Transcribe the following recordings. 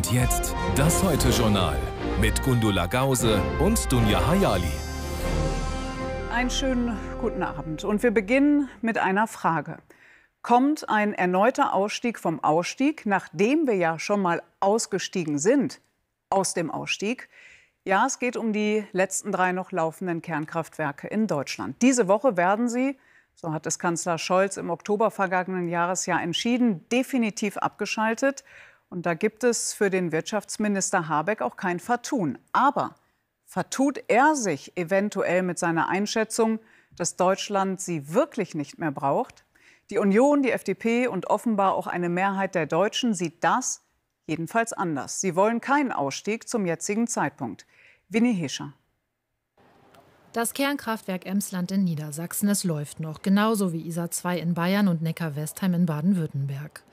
Und jetzt das Heute-Journal mit Gundula Gause und Dunja Hayali. Einen schönen guten Abend. Und wir beginnen mit einer Frage. Kommt ein erneuter Ausstieg vom Ausstieg, nachdem wir ja schon mal ausgestiegen sind, aus dem Ausstieg? Ja, es geht um die letzten 3 noch laufenden Kernkraftwerke in Deutschland. Diese Woche werden sie, so hat es Kanzler Scholz im Oktober vergangenen Jahres ja entschieden, definitiv abgeschaltet. Und da gibt es für den Wirtschaftsminister Habeck auch kein Vertun. Aber vertut er sich eventuell mit seiner Einschätzung, dass Deutschland sie wirklich nicht mehr braucht? Die Union, die FDP und offenbar auch eine Mehrheit der Deutschen sieht das jedenfalls anders. Sie wollen keinen Ausstieg zum jetzigen Zeitpunkt. Winnie Hischer. Das Kernkraftwerk Emsland in Niedersachsen, es läuft noch, genauso wie Isar 2 in Bayern und Neckar-Westheim in Baden-Württemberg.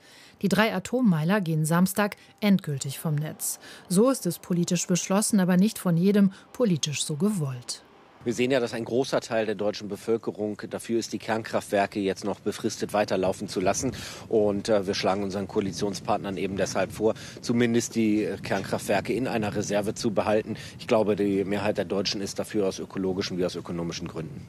Die 3 Atommeiler gehen Samstag endgültig vom Netz. So ist es politisch beschlossen, aber nicht von jedem politisch so gewollt. Wir sehen ja, dass ein großer Teil der deutschen Bevölkerung dafür ist, die Kernkraftwerke jetzt noch befristet weiterlaufen zu lassen. Und wir schlagen unseren Koalitionspartnern eben deshalb vor, zumindest die Kernkraftwerke in einer Reserve zu behalten. Ich glaube, die Mehrheit der Deutschen ist dafür aus ökologischen wie aus ökonomischen Gründen.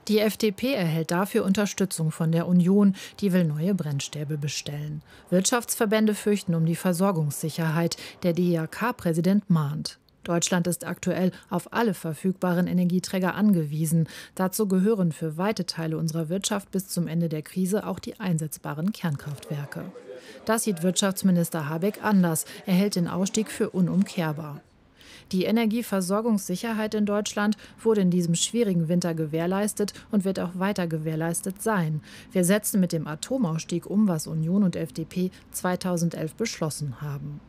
Die FDP erhält dafür Unterstützung von der Union, die will neue Brennstäbe bestellen. Wirtschaftsverbände fürchten um die Versorgungssicherheit. Der DIHK-Präsident mahnt. Deutschland ist aktuell auf alle verfügbaren Energieträger angewiesen. Dazu gehören für weite Teile unserer Wirtschaft bis zum Ende der Krise auch die einsetzbaren Kernkraftwerke. Das sieht Wirtschaftsminister Habeck anders. Er hält den Ausstieg für unumkehrbar. Die Energieversorgungssicherheit in Deutschland wurde in diesem schwierigen Winter gewährleistet und wird auch weiter gewährleistet sein. Wir setzen mit dem Atomausstieg um, was Union und FDP 2011 beschlossen haben.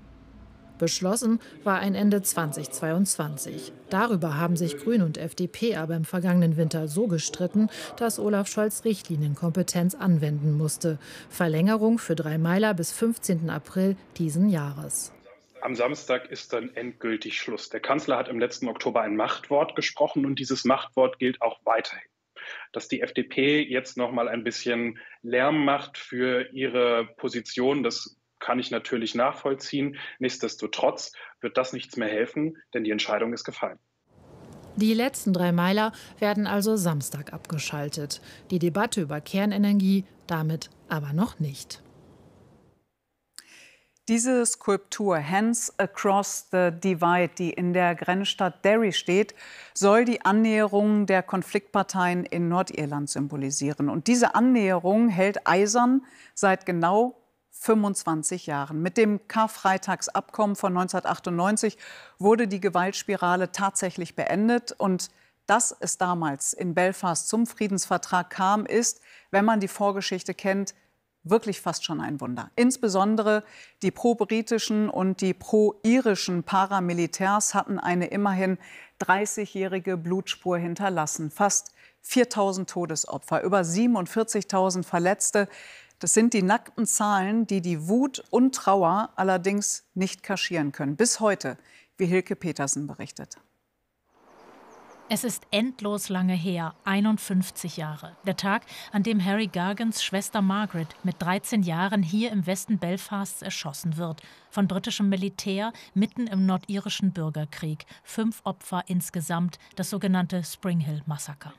Beschlossen war ein Ende 2022. Darüber haben sich Grüne und FDP aber im vergangenen Winter so gestritten, dass Olaf Scholz Richtlinienkompetenz anwenden musste. Verlängerung für 3 Meiler bis 15. April diesen Jahres. Am Samstag ist dann endgültig Schluss. Der Kanzler hat im letzten Oktober ein Machtwort gesprochen und dieses Machtwort gilt auch weiterhin. Dass die FDP jetzt noch mal ein bisschen Lärm macht für ihre Position, das kann ich natürlich nachvollziehen. Nichtsdestotrotz wird das nichts mehr helfen, denn die Entscheidung ist gefallen. Die letzten 3 Meiler werden also Samstag abgeschaltet. Die Debatte über Kernenergie damit aber noch nicht. Diese Skulptur Hands Across the Divide, die in der Grenzstadt Derry steht, soll die Annäherung der Konfliktparteien in Nordirland symbolisieren. Und diese Annäherung hält eisern seit genau 25 Jahren. Mit dem Karfreitagsabkommen von 1998 wurde die Gewaltspirale tatsächlich beendet. Und dass es damals in Belfast zum Friedensvertrag kam, ist, wenn man die Vorgeschichte kennt, wirklich fast schon ein Wunder. Insbesondere die pro-britischen und die pro-irischen Paramilitärs hatten eine immerhin 30-jährige Blutspur hinterlassen. Fast 4.000 Todesopfer, über 47.000 Verletzte. Das sind die nackten Zahlen, die die Wut und Trauer allerdings nicht kaschieren können. Bis heute, wie Hilke Petersen berichtet. Es ist endlos lange her, 51 Jahre. Der Tag, an dem Harry Gargans Schwester Margaret mit 13 Jahren hier im Westen Belfasts erschossen wird. Von britischem Militär mitten im nordirischen Bürgerkrieg. 5 Opfer insgesamt, das sogenannte Spring Hill Massaker.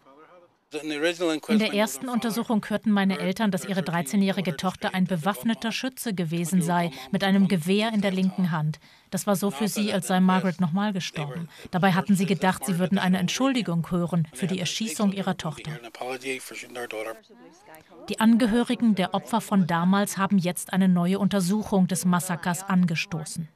In der ersten Untersuchung hörten meine Eltern, dass ihre 13-jährige Tochter ein bewaffneter Schütze gewesen sei, mit einem Gewehr in der linken Hand. Das war so für sie, als sei Margaret nochmal gestorben. Dabei hatten sie gedacht, sie würden eine Entschuldigung hören für die Erschießung ihrer Tochter. Die Angehörigen der Opfer von damals haben jetzt eine neue Untersuchung des Massakers angestoßen.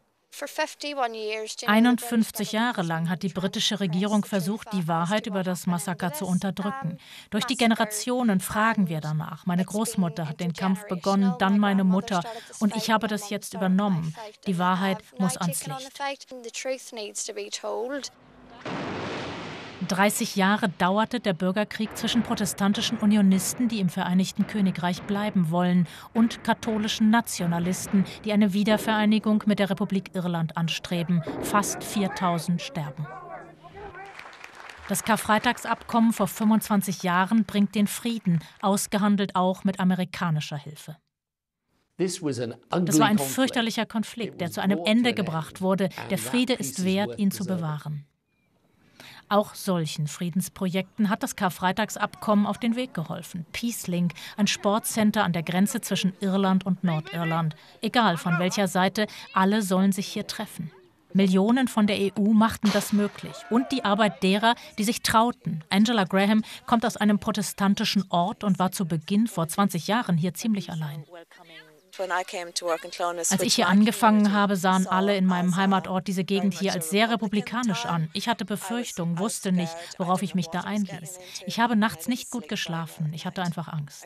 51 Jahre lang hat die britische Regierung versucht, die Wahrheit über das Massaker zu unterdrücken. Durch die Generationen fragen wir danach. Meine Großmutter hat den Kampf begonnen, dann meine Mutter. Und ich habe das jetzt übernommen. Die Wahrheit muss ans Licht. 30 Jahre dauerte der Bürgerkrieg zwischen protestantischen Unionisten, die im Vereinigten Königreich bleiben wollen, und katholischen Nationalisten, die eine Wiedervereinigung mit der Republik Irland anstreben. Fast 4.000 sterben. Das Karfreitagsabkommen vor 25 Jahren bringt den Frieden, ausgehandelt auch mit amerikanischer Hilfe. Das war ein fürchterlicher Konflikt, der zu einem Ende gebracht wurde. Der Friede ist wert, ihn zu bewahren. Auch solchen Friedensprojekten hat das Karfreitagsabkommen auf den Weg geholfen. Peacelink, ein Sportcenter an der Grenze zwischen Irland und Nordirland. Egal von welcher Seite, alle sollen sich hier treffen. Millionen von der EU machten das möglich. Und die Arbeit derer, die sich trauten. Angela Graham kommt aus einem protestantischen Ort und war zu Beginn vor 20 Jahren hier ziemlich allein. Als ich hier angefangen habe, sahen alle in meinem Heimatort diese Gegend hier als sehr republikanisch an. Ich hatte Befürchtungen, wusste nicht, worauf ich mich da einließ. Ich habe nachts nicht gut geschlafen. Ich hatte einfach Angst.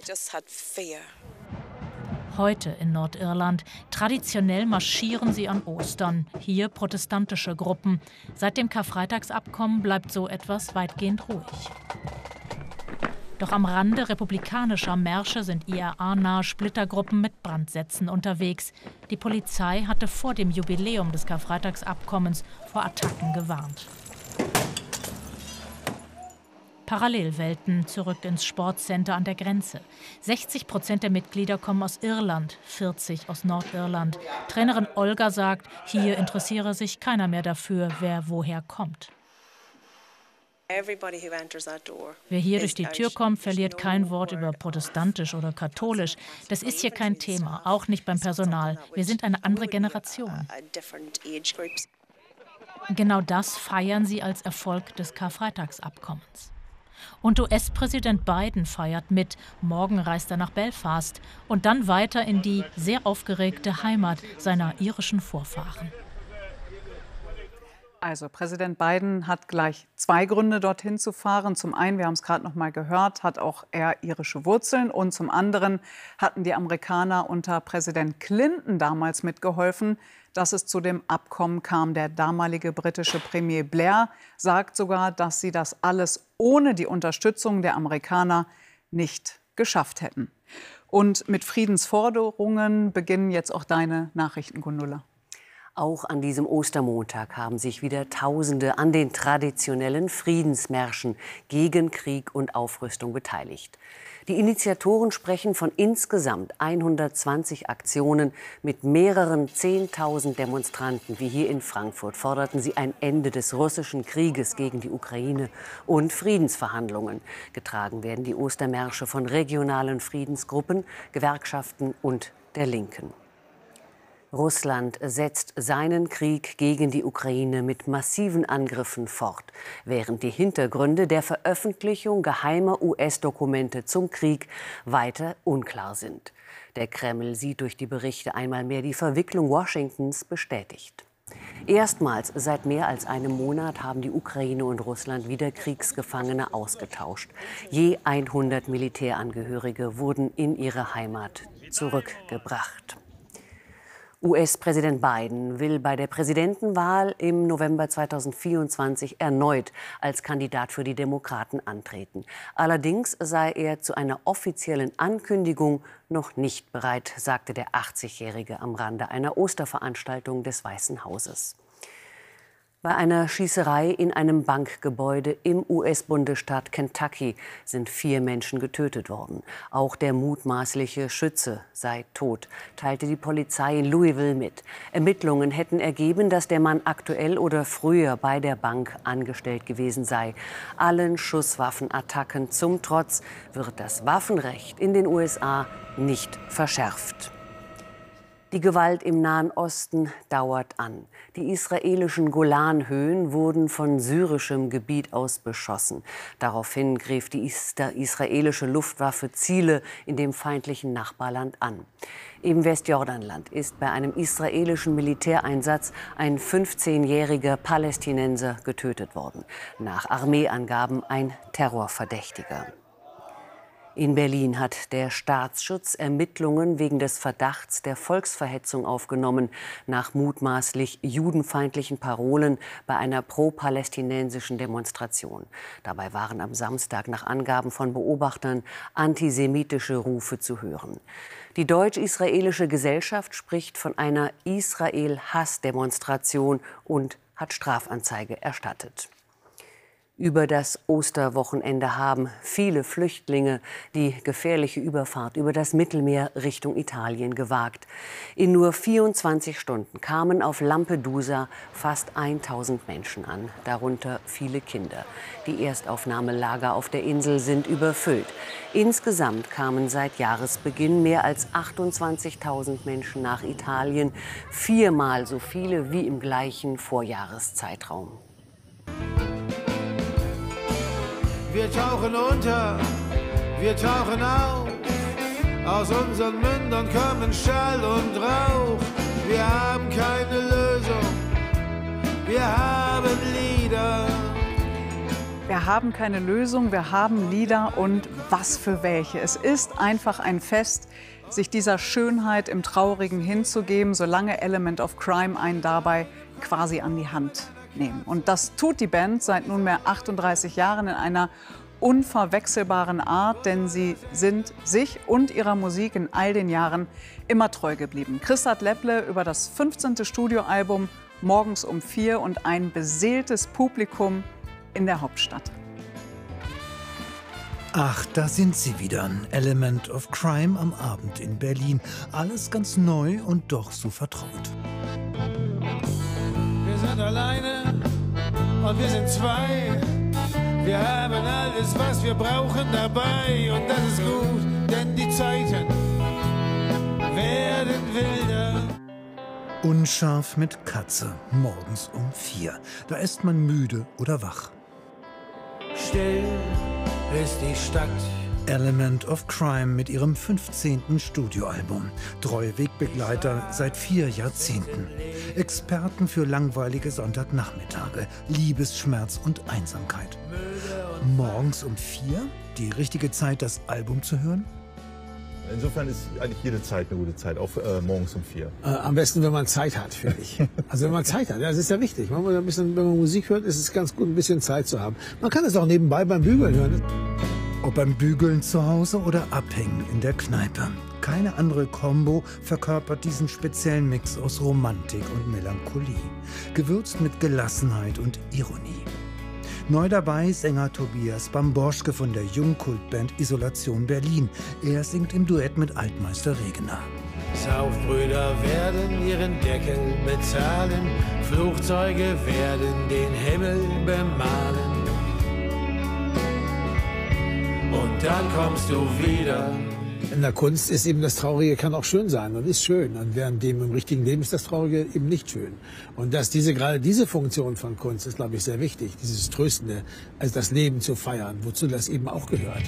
Heute in Nordirland. Traditionell marschieren sie an Ostern. Hier protestantische Gruppen. Seit dem Karfreitagsabkommen bleibt so etwas weitgehend ruhig. Doch am Rande republikanischer Märsche sind IRA-nahe Splittergruppen mit Brandsätzen unterwegs. Die Polizei hatte vor dem Jubiläum des Karfreitagsabkommens vor Attacken gewarnt. Parallelwelten zurück ins Sportcenter an der Grenze. 60% der Mitglieder kommen aus Irland, 40% aus Nordirland. Trainerin Olga sagt, hier interessiere sich keiner mehr dafür, wer woher kommt. Wer hier durch die Tür kommt, verliert kein Wort über protestantisch oder katholisch. Das ist hier kein Thema, auch nicht beim Personal. Wir sind eine andere Generation. Genau das feiern sie als Erfolg des Karfreitagsabkommens. Und US-Präsident Biden feiert mit. Morgen reist er nach Belfast und dann weiter in die sehr aufgeregte Heimat seiner irischen Vorfahren. Also Präsident Biden hat gleich zwei Gründe, dorthin zu fahren. Zum einen, wir haben es gerade noch mal gehört, hat auch er irische Wurzeln. Und zum anderen hatten die Amerikaner unter Präsident Clinton damals mitgeholfen, dass es zu dem Abkommen kam. Der damalige britische Premier Blair sagt sogar, dass sie das alles ohne die Unterstützung der Amerikaner nicht geschafft hätten. Und mit Friedensforderungen beginnen jetzt auch deine Nachrichten, Gundula. Auch an diesem Ostermontag haben sich wieder Tausende an den traditionellen Friedensmärschen gegen Krieg und Aufrüstung beteiligt. Die Initiatoren sprechen von insgesamt 120 Aktionen mit mehreren 10.000 Demonstranten. Wie hier in Frankfurt forderten sie ein Ende des russischen Krieges gegen die Ukraine und Friedensverhandlungen. Getragen werden die Ostermärsche von regionalen Friedensgruppen, Gewerkschaften und der Linken. Russland setzt seinen Krieg gegen die Ukraine mit massiven Angriffen fort, während die Hintergründe der Veröffentlichung geheimer US-Dokumente zum Krieg weiter unklar sind. Der Kreml sieht durch die Berichte einmal mehr die Verwicklung Washingtons bestätigt. Erstmals seit mehr als einem Monat haben die Ukraine und Russland wieder Kriegsgefangene ausgetauscht. Je 100 Militärangehörige wurden in ihre Heimat zurückgebracht. US-Präsident Biden will bei der Präsidentenwahl im November 2024 erneut als Kandidat für die Demokraten antreten. Allerdings sei er zu einer offiziellen Ankündigung noch nicht bereit, sagte der 80-Jährige am Rande einer Osterveranstaltung des Weißen Hauses. Bei einer Schießerei in einem Bankgebäude im US-Bundesstaat Kentucky sind 4 Menschen getötet worden. Auch der mutmaßliche Schütze sei tot, teilte die Polizei in Louisville mit. Ermittlungen hätten ergeben, dass der Mann aktuell oder früher bei der Bank angestellt gewesen sei. Allen Schusswaffenattacken zum Trotz wird das Waffenrecht in den USA nicht verschärft. Die Gewalt im Nahen Osten dauert an. Die israelischen Golanhöhen wurden von syrischem Gebiet aus beschossen. Daraufhin griff die israelische Luftwaffe Ziele in dem feindlichen Nachbarland an. Im Westjordanland ist bei einem israelischen Militäreinsatz ein 15-jähriger Palästinenser getötet worden. Nach Armeeangaben ein Terrorverdächtiger. In Berlin hat der Staatsschutz Ermittlungen wegen des Verdachts der Volksverhetzung aufgenommen, nach mutmaßlich judenfeindlichen Parolen bei einer pro-palästinensischen Demonstration. Dabei waren am Samstag nach Angaben von Beobachtern antisemitische Rufe zu hören. Die deutsch-israelische Gesellschaft spricht von einer Israel-Hass-Demonstration und hat Strafanzeige erstattet. Über das Osterwochenende haben viele Flüchtlinge die gefährliche Überfahrt über das Mittelmeer Richtung Italien gewagt. In nur 24 Stunden kamen auf Lampedusa fast 1000 Menschen an, darunter viele Kinder. Die Erstaufnahmelager auf der Insel sind überfüllt. Insgesamt kamen seit Jahresbeginn mehr als 28.000 Menschen nach Italien, 4-mal so viele wie im gleichen Vorjahreszeitraum. Wir tauchen unter, wir tauchen auf. Aus unseren Mündern kommen Schall und Rauch. Wir haben keine Lösung, wir haben Lieder. Wir haben keine Lösung, wir haben Lieder und was für welche. Es ist einfach ein Fest, sich dieser Schönheit im Traurigen hinzugeben, solange Element of Crime einen dabei quasi an die Hand nehmen. Und das tut die Band seit nunmehr 38 Jahren in einer unverwechselbaren Art, denn sie sind sich und ihrer Musik in all den Jahren immer treu geblieben. Christa Lepple über das 15. Studioalbum Morgens um 4 und ein beseeltes Publikum in der Hauptstadt. Ach, da sind sie wieder. Element of Crime am Abend in Berlin. Alles ganz neu und doch so vertraut. Wir sind alleine und wir sind zwei. Wir haben alles, was wir brauchen dabei. Und das ist gut, denn die Zeiten werden wilder. Unscharf mit Katze, morgens um 4. Da ist man müde oder wach. Still ist die Stadt. Element of Crime mit ihrem 15. Studioalbum. Treue Wegbegleiter seit 4 Jahrzehnten. Experten für langweilige Sonntagnachmittage, Liebesschmerz und Einsamkeit. Morgens um 4? Die richtige Zeit, das Album zu hören? Insofern ist eigentlich jede Zeit eine gute Zeit, auch morgens um 4. Am besten, wenn man Zeit hat, finde ich. Also wenn man Zeit hat, das ist ja wichtig. Wenn man Musik hört, ist es ganz gut, ein bisschen Zeit zu haben. Man kann es auch nebenbei beim Bügeln hören. Ob beim Bügeln zu Hause oder abhängen in der Kneipe. Keine andere Combo verkörpert diesen speziellen Mix aus Romantik und Melancholie. Gewürzt mit Gelassenheit und Ironie. Neu dabei Sänger Tobias Bamborschke von der Jungkultband Isolation Berlin. Er singt im Duett mit Altmeister Regener. Saufbrüder werden ihren Deckel bezahlen, Flugzeuge werden den Himmel bemalen. Und dann kommst du wieder. In der Kunst ist eben das Traurige kann auch schön sein und ist schön. Und während dem im richtigen Leben ist das Traurige eben nicht schön. Und dass gerade diese Funktion von Kunst ist, glaube ich, sehr wichtig. Dieses Tröstende, also das Leben zu feiern, wozu das eben auch gehört.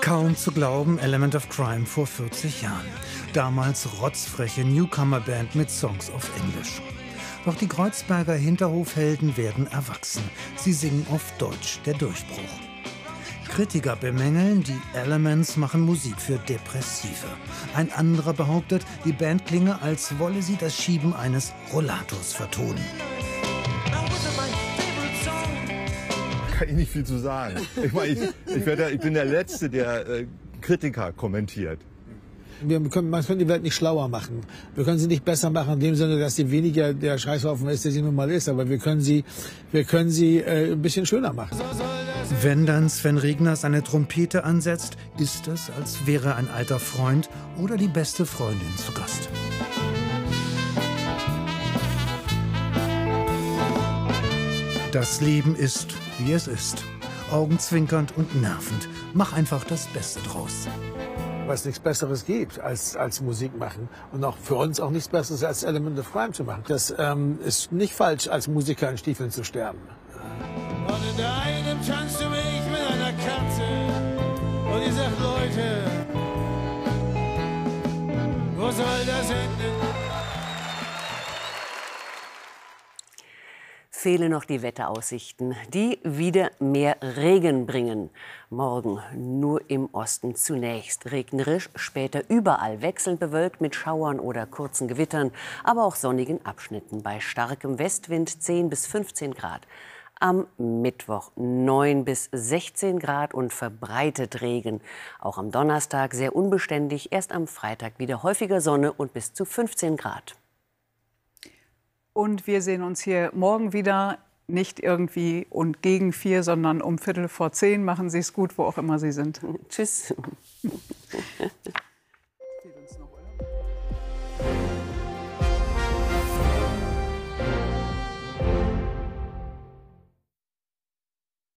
Kaum zu glauben, Element of Crime vor 40 Jahren. Damals rotzfreche Newcomer-Band mit Songs auf Englisch. Doch die Kreuzberger Hinterhofhelden werden erwachsen. Sie singen auf Deutsch, der Durchbruch. Kritiker bemängeln, die Elements machen Musik für Depressive. Ein anderer behauptet, die Band klinge, als wolle sie das Schieben eines Rollators vertonen. Kann ich nicht viel zu sagen. Ich meine, ich bin der Letzte, der Kritiker kommentiert. Man kann die Welt nicht schlauer machen. Wir können sie nicht besser machen in dem Sinne, dass sie weniger der Scheißhaufen ist, der sie nun mal ist. Aber wir können sie ein bisschen schöner machen. Wenn dann Sven Regner seine Trompete ansetzt, ist es, als wäre ein alter Freund oder die beste Freundin zu Gast. Das Leben ist, wie es ist. Augenzwinkernd und nervend. Mach einfach das Beste draus. Weil es nichts Besseres gibt als Musik machen. Und auch für uns auch nichts Besseres als Element of Crime zu machen. Das ist nicht falsch, als Musiker in Stiefeln zu sterben. Und in deinem tanzt du mich mit einer Katze. Und ihr sagt, Leute, wo soll das enden? Fehlen noch die Wetteraussichten, die wieder mehr Regen bringen. Morgen nur im Osten zunächst regnerisch, später überall wechselnd bewölkt mit Schauern oder kurzen Gewittern, aber auch sonnigen Abschnitten bei starkem Westwind 10 bis 15 Grad. Am Mittwoch 9 bis 16 Grad und verbreitet Regen. Auch am Donnerstag sehr unbeständig, erst am Freitag wieder häufiger Sonne und bis zu 15 Grad. Und wir sehen uns hier morgen wieder nicht irgendwie und gegen 4, sondern um 10:15. Machen Sie es gut, wo auch immer Sie sind. Tschüss.